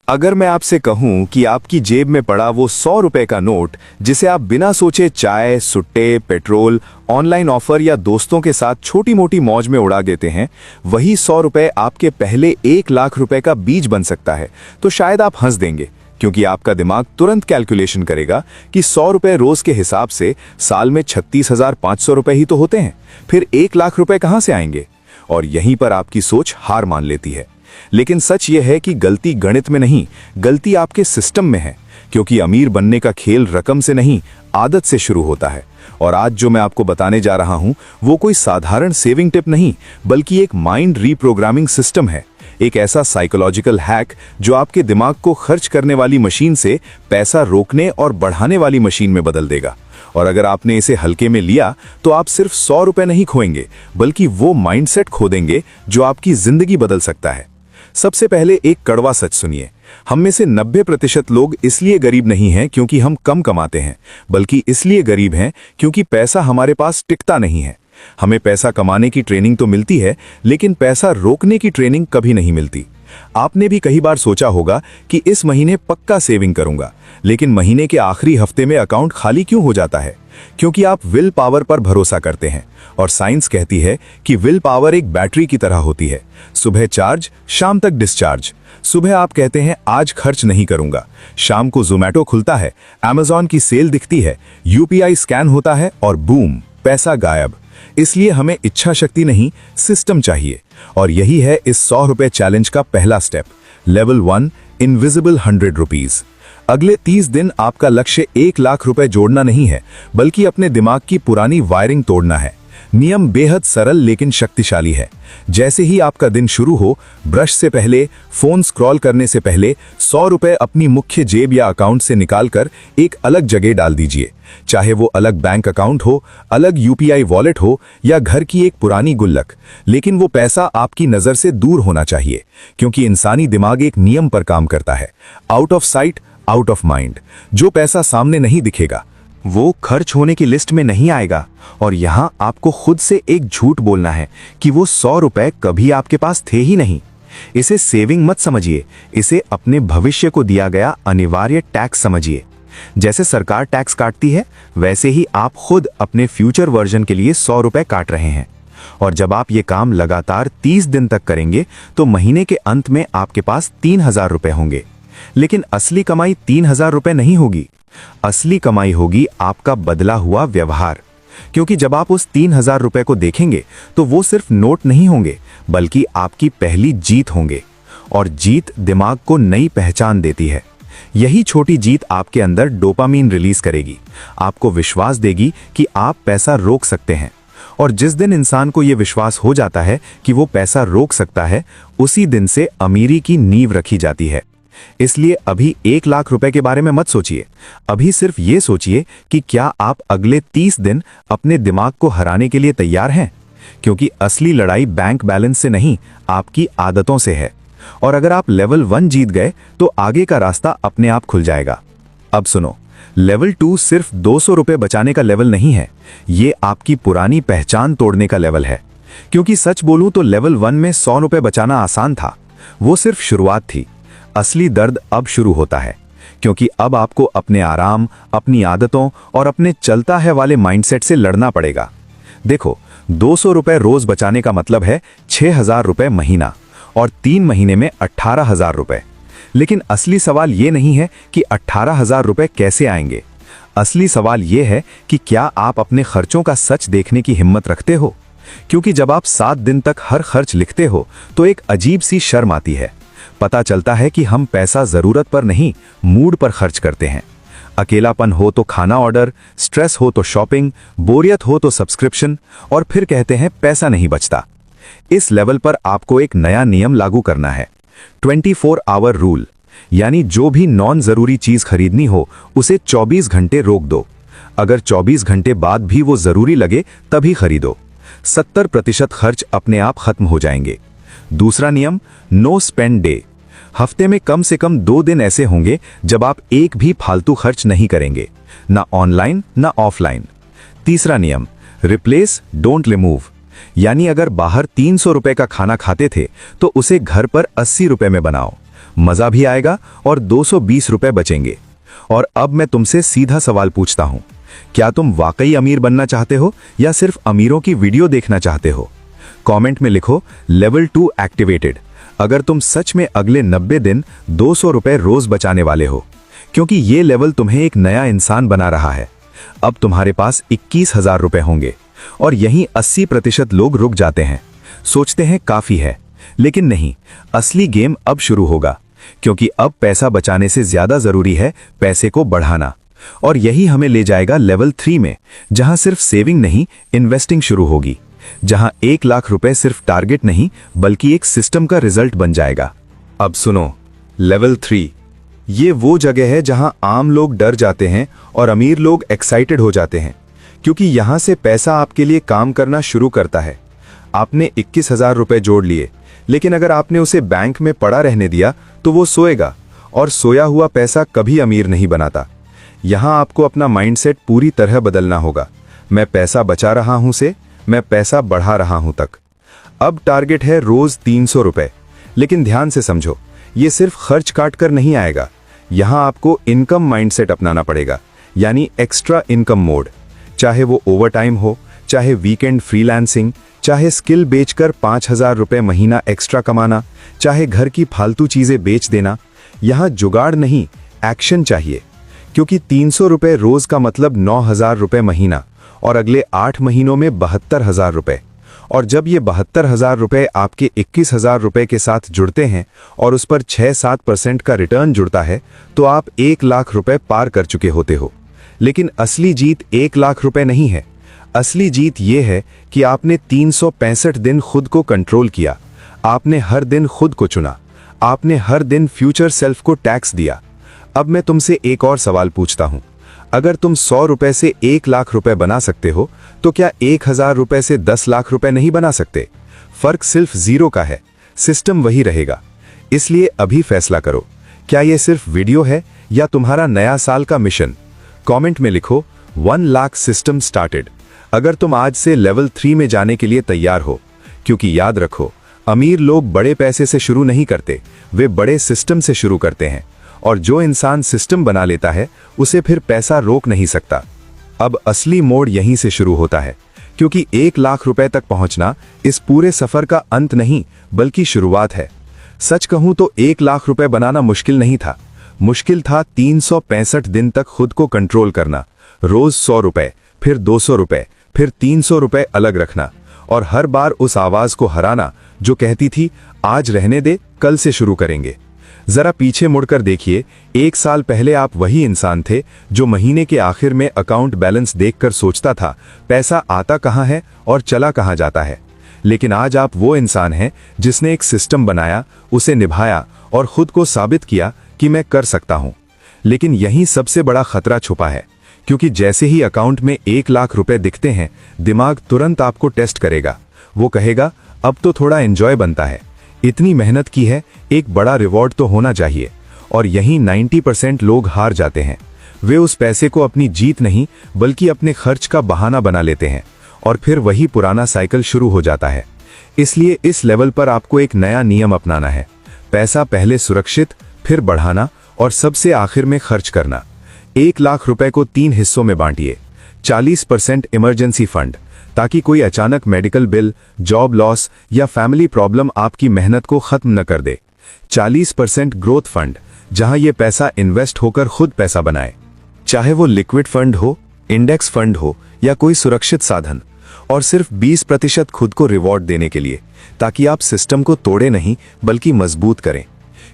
अगर मैं आपसे कहूं कि आपकी जेब में पड़ा वो 100 रुपए का नोट जिसे आप बिना सोचे चाय, सुट्टे, पेट्रोल, ऑनलाइन ऑफर या दोस्तों के साथ छोटी मोटी मौज में उड़ा देते हैं, वही 100 रुपए आपके पहले 1 लाख रुपए का बीज बन सकता है, तो शायद आप हंस देंगे, क्योंकि आपका दिमाग तुरंत कैलकुलेशन करेगा कि 100 रुपए रोज के हिसाब से साल में 36,500 रुपए ही तो होते हैं, फिर 1 लाख रुपए कहां से आएंगे। और यहीं पर आपकी सोच हार मान लेती है। लेकिन सच यह है कि गलती गणित में नहीं, गलती आपके सिस्टम में है, क्योंकि अमीर बनने का खेल रकम से नहीं, आदत से शुरू होता है। और आज जो मैं आपको बताने जा रहा हूं वो कोई साधारण सेविंग टिप नहीं, बल्कि एक माइंड रीप्रोग्रामिंग सिस्टम है। एक ऐसा साइकोलॉजिकल हैक जो आपके दिमाग को खर्च करने वाली मशीन से पैसा रोकने और बढ़ाने वाली मशीन में बदल देगा। और अगर आपने इसे हल्के में लिया तो आप सिर्फ 100 रुपए नहीं खोएंगे, बल्कि वो माइंडसेट खो देंगे जो आपकी जिंदगी बदल सकता है। सबसे पहले एक कड़वा सच सुनिए। हम में से 90% लोग इसलिए गरीब नहीं हैं क्योंकि हम कम कमाते हैं, बल्कि इसलिए गरीब हैं क्योंकि पैसा हमारे पास टिकता नहीं है। हमें पैसा कमाने की ट्रेनिंग तो मिलती है, लेकिन पैसा रोकने की ट्रेनिंग कभी नहीं मिलती। आपने भी कई बार सोचा होगा कि इस महीने पक्का सेविंग करूंगा, लेकिन महीने के आखिरी हफ्ते में अकाउंट खाली क्यों हो जाता है? क्योंकि आप विल पावर पर भरोसा करते हैं, और साइंस कहती है कि विल पावर एक बैटरी की तरह होती है, सुबह चार्ज, शाम तक डिस्चार्ज। सुबह आप कहते हैं आज खर्च नहीं करूंगा, शाम को जोमैटो खुलता है, अमेज़न की सेल दिखती है, यूपीआई स्कैन होता है और बूम, पैसा गायब। इसलिए हमें इच्छा शक्ति नहीं, सिस्टम चाहिए। और यही है इस 100 रुपए चैलेंज का पहला स्टेप। Level 1, invisible 100 rupees. अगले 30 दिन आपका लक्ष्य 1 लाख रुपए जोड़ना नहीं है, बल्कि अपने दिमाग की पुरानी वायरिंग तोड़ना है। नियम बेहद सरल लेकिन शक्तिशाली है। जैसे ही आपका दिन शुरू हो, ब्रश से पहले, फोन स्क्रॉल करने से पहले 100 रुपए अपनी मुख्य जेब या अकाउंट से निकालकर एक अलग जगह डाल दीजिए। चाहे वो अलग बैंक अकाउंट हो, अलग यूपीआई वॉलेट हो या घर की एक पुरानी गुल्लक, लेकिन वो पैसा आपकी नजर से दूर होना चाहिए, क्योंकि इंसानी दिमाग एक नियम पर काम करता है, out of sight out of mind. जो पैसा सामने नहीं दिखेगा वो खर्च होने की लिस्ट में नहीं आएगा। और यहां आपको खुद से एक झूठ बोलना है कि वो 100 रुपए कभी आपके पास थे ही नहीं। इसे सेविंग मत समझिए, इसे अपने भविष्य को दिया गया अनिवार्य टैक्स समझिए। जैसे सरकार टैक्स काटती है, वैसे ही आप खुद अपने फ्यूचर वर्जन के लिए 100 रुपए काट रहे हैं। और जब आप ये काम लगातार 30 दिन तक करेंगे तो महीने के अंत में आपके पास 3,000 रुपए होंगे। लेकिन असली कमाई 3,000 रुपए नहीं होगी, असली कमाई होगी आपका बदला हुआ व्यवहार। क्योंकि जब आप उस 3,000 रुपए को देखेंगे तो वो सिर्फ नोट नहीं होंगे, बल्कि आपकी पहली जीत होंगे। और जीत दिमाग को नई पहचान देती है। यही छोटी जीत आपके अंदर डोपामीन रिलीज करेगी, आपको विश्वास देगी कि आप पैसा रोक सकते हैं। और जिस दिन इंसान को यह विश्वास हो जाता है कि वो पैसा रोक सकता है, उसी दिन से अमीरी की नींव रखी जाती है। इसलिए अभी 1 लाख रुपए के बारे में मत सोचिए, अभी सिर्फ ये सोचिए कि क्या आप अगले 30 दिन अपने दिमाग को हराने के लिए तैयार हैं। क्योंकि असली लड़ाई बैंक बैलेंस से नहीं, आपकी आदतों से है। और अगर आप लेवल 1 जीत गए तो आगे का रास्ता अपने आप खुल जाएगा। अब सुनो, लेवल 2 सिर्फ 200 रुपए बचाने का लेवल नहीं है, ये आपकी पुरानी पहचान तोड़ने का लेवल है। क्योंकि सच बोलूं तो लेवल 1 में 100 रुपए बचाना आसान था, वो सिर्फ शुरुआत थी। असली दर्द अब शुरू होता है, क्योंकि अब आपको अपने आराम, अपनी आदतों और अपने चलता है वाले माइंडसेट से लड़ना पड़ेगा। देखो, 200 रुपए रोज बचाने का मतलब है 6,000 रुपए महीना, और 3 महीने में 18,000 रुपए। लेकिन असली सवाल ये नहीं है कि 18,000 रुपए कैसे आएंगे। असली सवाल ये है कि क्या आप अपने खर्चों का सच देखने की हिम्मत रखते हो। क्योंकि जब आप 7 दिन तक हर खर्च लिखते हो तो एक अजीब सी शर्म आती है। पता चलता है कि हम पैसा जरूरत पर नहीं, मूड पर खर्च करते हैं। अकेलापन हो तो खाना ऑर्डर, स्ट्रेस हो तो शॉपिंग, बोरियत हो तो सब्सक्रिप्शन, और फिर कहते हैं पैसा नहीं बचता। इस लेवल पर आपको एक नया नियम लागू करना है, 24 आवर रूल। यानी जो भी नॉन जरूरी चीज खरीदनी हो उसे 24 घंटे रोक दो। अगर 24 घंटे बाद भी वो जरूरी लगे तभी खरीदो। 70% खर्च अपने आप खत्म हो जाएंगे। दूसरा नियम, नो स्पेंड डे। हफ्ते में कम से कम 2 दिन ऐसे होंगे जब आप एक भी फालतू खर्च नहीं करेंगे, ना ऑनलाइन ना ऑफलाइन। तीसरा नियम, रिप्लेस डोंट रिमूव। यानी अगर बाहर 300 रुपए का खाना खाते थे तो उसे घर पर 80 रुपए में बनाओ। मजा भी आएगा और 220 रुपए बचेंगे। और अब मैं तुमसे सीधा सवाल पूछता हूं, क्या तुम वाकई अमीर बनना चाहते हो या सिर्फ अमीरों की वीडियो देखना चाहते हो? कमेंट में लिखो लेवल 2 एक्टिवेटेड अगर तुम सच में अगले 90 दिन 200 रुपए रोज बचाने वाले हो, क्योंकि ये लेवल तुम्हें एक नया इंसान बना रहा है। अब तुम्हारे पास 21,000 रुपए होंगे और यहीं 80% लोग रुक जाते हैं, सोचते हैं काफी है, लेकिन नहीं, असली गेम अब शुरू होगा, क्योंकि अब पैसा बचाने से ज्यादा जरूरी है पैसे को बढ़ाना। और यही हमें ले जाएगा लेवल 3 में, जहां सिर्फ सेविंग नहीं इन्वेस्टिंग शुरू होगी, जहां 1 लाख रुपए सिर्फ टारगेट नहीं बल्कि एक सिस्टम का रिजल्ट बन जाएगा। अब सुनो, लेवल 3 ये वो जगह है जहां आम लोग डर जाते हैं और अमीर लोग एक्साइटेड हो जाते हैं, क्योंकि यहां से पैसा आपके लिए काम करना शुरू करता है। आपने 21,000 रुपए जोड़ लिए, लेकिन अगर आपने उसे बैंक में पड़ा रहने दिया तो वो सोएगा, और सोया हुआ पैसा कभी अमीर नहीं बनाता। यहां आपको अपना माइंडसेट पूरी तरह बदलना होगा। मैं पैसा बचा रहा हूं से मैं पैसा बढ़ा रहा हूं तक। अब टारगेट है रोज 300 रुपए, लेकिन ध्यान से समझो, ये सिर्फ खर्च काट कर नहीं आएगा। यहां आपको इनकम माइंडसेट अपनाना पड़ेगा, यानी एक्स्ट्रा इनकम मोड। चाहे वो ओवरटाइम हो, चाहे वीकेंड फ्रीलांसिंग, चाहे स्किल बेचकर 5,000 रुपए महीना एक्स्ट्रा कमाना, चाहे घर की फालतू चीजें बेच देना, यहां जुगाड़ नहीं एक्शन चाहिए। क्योंकि 300 रुपए रोज का मतलब 9,000 रुपए महीना, और अगले 8 महीनों में 72,000 रुपए। और जब ये 72,000 रुपए आपके 21,000 रुपए के साथ जुड़ते हैं और उस पर 6-7% का रिटर्न जुड़ता है, तो आप 1 लाख रुपए पार कर चुके होते हो। लेकिन असली जीत 1 लाख रुपए नहीं है। असली जीत ये है कि आपने 365 दिन खुद को कंट्रोल किया। आपने हर दिन खुद को चुना। आपने हर दिन फ्यूचर सेल्फ को टैक्स दिया। अब मैं तुमसे एक और सवाल पूछता हूं, अगर तुम 100 रुपए से 1 लाख रुपए बना सकते हो, तो क्या 1,000 रुपए से 10 लाख रुपए नहीं बना सकते? फर्क सिर्फ 0 का है, सिस्टम वही रहेगा। इसलिए अभी फैसला करो, क्या यह सिर्फ वीडियो है या तुम्हारा नया साल का मिशन? कमेंट में लिखो 1 लाख सिस्टम स्टार्टेड अगर तुम आज से लेवल 3 में जाने के लिए तैयार हो। क्योंकि याद रखो, अमीर लोग बड़े पैसे से शुरू नहीं करते, वे बड़े सिस्टम से शुरू करते हैं। और जो इंसान सिस्टम बना लेता है, उसे फिर पैसा रोक नहीं सकता। अब असली मोड़ यहीं से शुरू होता है, क्योंकि 1 लाख रुपए तक पहुंचना इस पूरे सफर का अंत नहीं बल्कि शुरुआत है। सच कहूं तो 1 लाख रुपए बनाना मुश्किल नहीं था। मुश्किल था 365 दिन तक खुद को कंट्रोल करना। रोज 100 रुपए, फिर 200 रुपए, फिर 300 रुपए अलग रखना, और हर बार उस आवाज को हराना जो कहती थी आज रहने दे, कल से शुरू करेंगे। जरा पीछे मुड़कर देखिए, 1 साल पहले आप वही इंसान थे जो महीने के आखिर में अकाउंट बैलेंस देखकर सोचता था पैसा आता कहां है और चला कहां जाता है। लेकिन आज आप वो इंसान हैं जिसने एक सिस्टम बनाया, उसे निभाया और खुद को साबित किया कि मैं कर सकता हूं। लेकिन यहीं सबसे बड़ा खतरा छुपा है, क्योंकि जैसे ही अकाउंट में 1 लाख रुपए दिखते हैं, दिमाग तुरंत आपको टेस्ट करेगा। वो कहेगा अब तो थोड़ा एंजॉय बनता है, इतनी मेहनत की है, एक बड़ा रिवॉर्ड तो होना चाहिए। और यहीं 90% लोग हार जाते हैं। वे उस पैसे को अपनी जीत नहीं बल्कि अपने खर्च का बहाना बना लेते हैं, और फिर वही पुराना साइकिल शुरू हो जाता है। इसलिए इस लेवल पर आपको एक नया नियम अपनाना है। पैसा पहले सुरक्षित, फिर बढ़ाना और सबसे आखिर में खर्च करना। 1 लाख रुपए को 3 हिस्सों में बांटिए। 40% इमरजेंसी फंड, ताकि कोई अचानक मेडिकल बिल, जॉब लॉस या फैमिली प्रॉब्लम आपकी मेहनत को खत्म न कर दे। 40% ग्रोथ फंड, जहां यह पैसा इन्वेस्ट होकर खुद पैसा बनाए, चाहे वो लिक्विड फंड हो, इंडेक्स फंड हो या कोई सुरक्षित साधन। और सिर्फ 20% खुद को रिवॉर्ड देने के लिए, ताकि आप सिस्टम को तोड़े नहीं बल्कि मजबूत करें।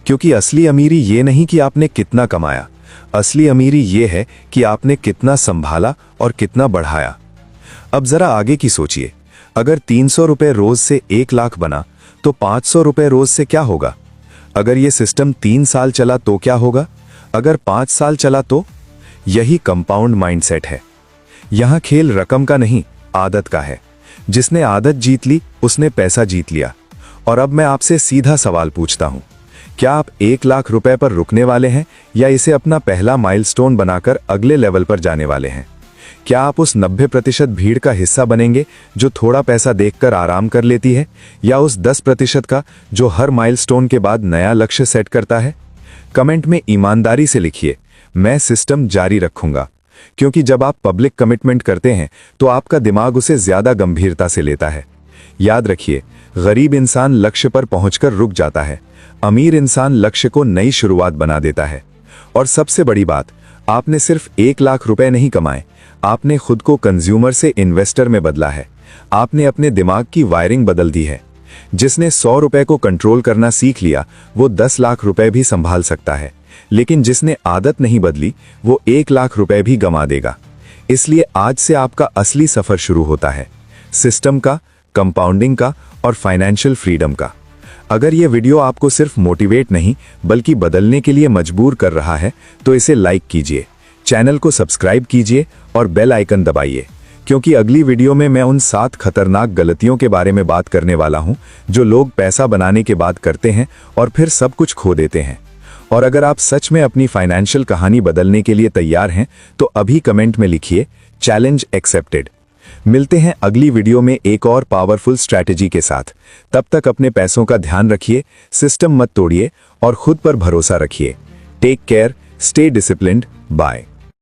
क्योंकि असली अमीरी ये नहीं कि आपने कितना कमाया, असली अमीरी ये है कि आपने कितना संभाला और कितना बढ़ाया। अब जरा आगे की सोचिए, अगर 300 रुपए रोज से 1 लाख बना तो 500 रुपए रोज से क्या होगा? अगर यह सिस्टम 3 साल चला तो क्या होगा? अगर 5 साल चला तो? यही कंपाउंड माइंडसेट है। यहां खेल रकम का नहीं, आदत का है। जिसने आदत जीत ली उसने पैसा जीत लिया। और अब मैं आपसे सीधा सवाल पूछता हूं, क्या आप 1 लाख रुपए पर रुकने वाले हैं या इसे अपना पहला माइलस्टोन बनाकर अगले लेवल पर जाने वाले हैं? क्या आप उस 90% भीड़ का हिस्सा बनेंगे जो थोड़ा पैसा देखकर आराम कर लेती है, या उस 10% का जो हर माइलस्टोन के बाद नया लक्ष्य सेट करता है? कमेंट में ईमानदारी से लिखिए, मैं सिस्टम जारी रखूंगा। क्योंकि जब आप पब्लिक कमिटमेंट करते हैं तो आपका दिमाग उसे ज्यादा गंभीरता से लेता है। याद रखिए, गरीब इंसान लक्ष्य पर पहुंचकर रुक जाता है, अमीर इंसान लक्ष्य को नई शुरुआत बना देता है। और सबसे बड़ी बात, आपने सिर्फ 1 लाख रुपए नहीं कमाए, आपने खुद को कंज्यूमर से इन्वेस्टर में बदला है। आपने अपने दिमाग की वायरिंग बदल दी है। जिसने 100 रुपए को कंट्रोल करना सीख लिया वो 10 लाख रुपए भी संभाल सकता है, लेकिन जिसने आदत नहीं बदली वो 1 लाख रुपए भी गंवा देगा। इसलिए आज से आपका असली सफर शुरू होता है, सिस्टम का, कंपाउंडिंग का और फाइनेंशियल फ्रीडम का। अगर ये वीडियो आपको सिर्फ मोटिवेट नहीं बल्कि बदलने के लिए मजबूर कर रहा है तो इसे लाइक कीजिए, चैनल को सब्सक्राइब कीजिए और बेल आइकन दबाइए, क्योंकि अगली वीडियो में मैं उन 7 खतरनाक गलतियों के बारे में बात करने वाला हूं जो लोग पैसा बनाने के बाद करते हैं और फिर सब कुछ खो देते हैं। और अगर आप सच में अपनी फाइनेंशियल कहानी बदलने के लिए तैयार हैं तो अभी कमेंट में लिखिए, चैलेंज एक्सेप्टेड। मिलते हैं अगली वीडियो में एक और पावरफुल स्ट्रैटेजी के साथ। तब तक अपने पैसों का ध्यान रखिए, सिस्टम मत तोड़िए और खुद पर भरोसा रखिए। Take care, stay disciplined, bye.